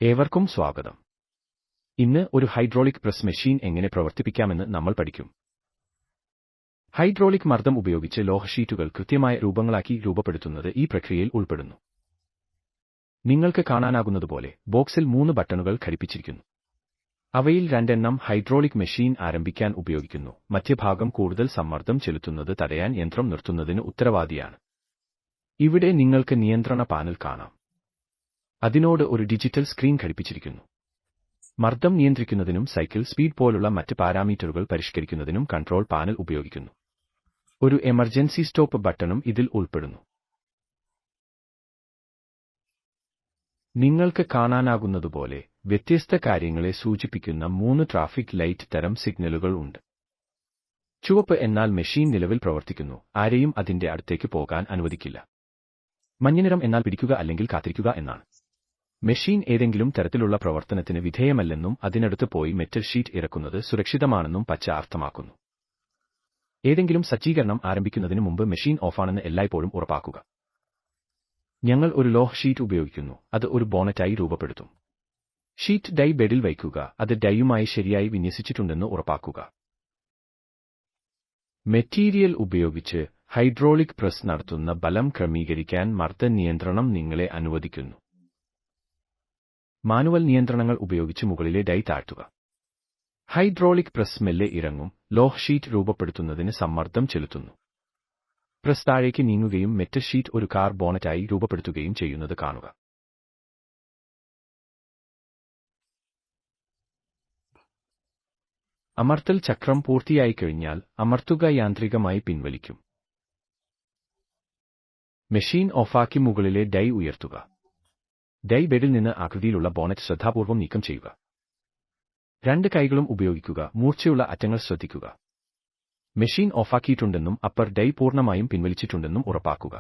ഏവർക്കും സ്വാഗതം. ഇന്ന് ഒരു ഹൈഡ്രോളിക് പ്രസ് മെഷീൻ എങ്ങനെ പ്രവർത്തിപ്പിക്കാമെന്ന് നമ്മൾ പഠിക്കും. ഹൈഡ്രോളിക് മർദ്ദം ഉപയോഗിച്ച് ലോഹഷീറ്റുകൾ കൃത്യമായ രൂപങ്ങളാക്കി രൂപപ്പെടുത്തുന്നത് ഈ പ്രക്രിയയിൽ ഉൾപ്പെടുന്നു. നിങ്ങൾക്ക് കാണാനാകുന്നതുപോലെ ബോക്സിൽ 3 ബട്ടണുകൾ ഘടിപ്പിച്ചിരിക്കുന്നു. അവയിൽ 2 എണ്ണം ഹൈഡ്രോളിക് മെഷീൻ ആരംഭിക്കാൻ ഉപയോഗിക്കുന്നു. മധ്യഭാഗം കൂടുതൽ സമ്മർദ്ദം ചെലുത്തുന്നത് തടയാൻ യന്ത്രം നിർത്തുന്നതിന് ഉത്തരവാദിയാണ്. ഇവിടെ നിങ്ങൾക്ക് നിയന്ത്രണ പാനൽ കാണാം. അതിനോട് ഒരു ഡിജിറ്റൽ സ്ക്രീൻ ഘടിപ്പിച്ചിരിക്കുന്നു. മർദ്ദം നിയന്ത്രിക്കുന്നതിനും സൈക്കിൾ സ്പീഡ് പോലുള്ള മറ്റ് പാരാമീറ്ററുകൾ പരിഷ്കരിക്കുന്നതിനും കൺട്രോൾ പാനൽ ഉപയോഗിക്കുന്നു. ഒരു എമർജൻസി സ്റ്റോപ്പ് ബട്ടണും ഇതിൽ ഉൾപ്പെടുന്നു. നിങ്ങൾക്ക് കാണാനാകുന്നതുപോലെ വ്യത്യസ്ത കാര്യങ്ങളെ സൂചിപ്പിക്കുന്ന 3 ട്രാഫിക് ലൈറ്റ് തരം സിഗ്നലുകൾ ഉണ്ട്. ചുവപ്പ് എന്നാൽ മെഷീൻ നിലവിൽ പ്രവർത്തിക്കുന്നു, ആരെയും അതിന്റെ അടുത്തേക്ക് പോകാൻ അനുവദിക്കില്ല. മഞ്ഞനിറം എന്നാൽ പിടിക്കുക അല്ലെങ്കിൽ കാത്തിരിക്കുക എന്നാണ്. മെഷീൻ ഏതെങ്കിലും തരത്തിലുള്ള പ്രവർത്തനത്തിന് വിധേയമല്ലെന്നും അതിനടുത്ത് പോയി മെറ്റൽ ഷീറ്റ് ഇറക്കുന്നത് സുരക്ഷിതമാണെന്നും പച്ച അർത്ഥമാക്കുന്നു. ഏതെങ്കിലും സജ്ജീകരണം ആരംഭിക്കുന്നതിന് മുമ്പ് മെഷീൻ ഓഫാണെന്ന് എല്ലായ്പ്പോഴും ഉറപ്പാക്കുക. ഞങ്ങൾ ഒരു ലോഹ ഷീറ്റ് ഉപയോഗിക്കുന്നു, അത് ഒരു ബോണറ്റായി രൂപപ്പെടുത്തും. ഷീറ്റ് ഡൈ ബെഡിൽ വയ്ക്കുക, അത് ഡൈയുമായി ശരിയായി വിന്യസിച്ചിട്ടുണ്ടെന്ന് ഉറപ്പാക്കുക. മെറ്റീരിയൽ ഉപയോഗിച്ച് ഹൈഡ്രോളിക് പ്രസ് നടത്തുന്ന ബലം ക്രമീകരിക്കാൻ മർദ്ദ നിയന്ത്രണം നിങ്ങളെ അനുവദിക്കുന്നു. മാനുവൽ നിയന്ത്രണങ്ങൾ ഉപയോഗിച്ച് മുകളിലെ ഡൈ താഴ്ത്തുക. ഹൈഡ്രോളിക് പ്രസ് മെല്ലെ ഇറങ്ങും, ലോഹ ഷീറ്റ് രൂപപ്പെടുത്തുന്നതിന് സമ്മർദ്ദം ചെലുത്തുന്നു. പ്രസ് താഴേക്ക് നീങ്ങുകയും മെറ്റൽ ഷീറ്റ് ഒരു കാർ ബോണറ്റായി രൂപപ്പെടുത്തുകയും ചെയ്യുന്നത് കാണുക. അമർത്തൽ ചക്രം പൂർത്തിയായിക്കഴിഞ്ഞാൽ അമർത്തുക യാന്ത്രികമായി പിൻവലിക്കും. മെഷീൻ ഓഫാക്കി മുകളിലെ ഡൈ ഉയർത്തുക. ഡൈ ബെഡിൽ നിന്ന് ആകൃതിയിലുള്ള ബോണറ്റ് ശ്രദ്ധാപൂർവം നീക്കം ചെയ്യുക. 2 കൈകളും ഉപയോഗിക്കുക, മൂർച്ചയുള്ള അറ്റങ്ങൾ ശ്രദ്ധിക്കുക. മെഷീൻ ഓഫാക്കിയിട്ടുണ്ടെന്നും അപ്പർ ഡൈ പൂർണ്ണമായും പിൻവലിച്ചിട്ടുണ്ടെന്നും ഉറപ്പാക്കുക.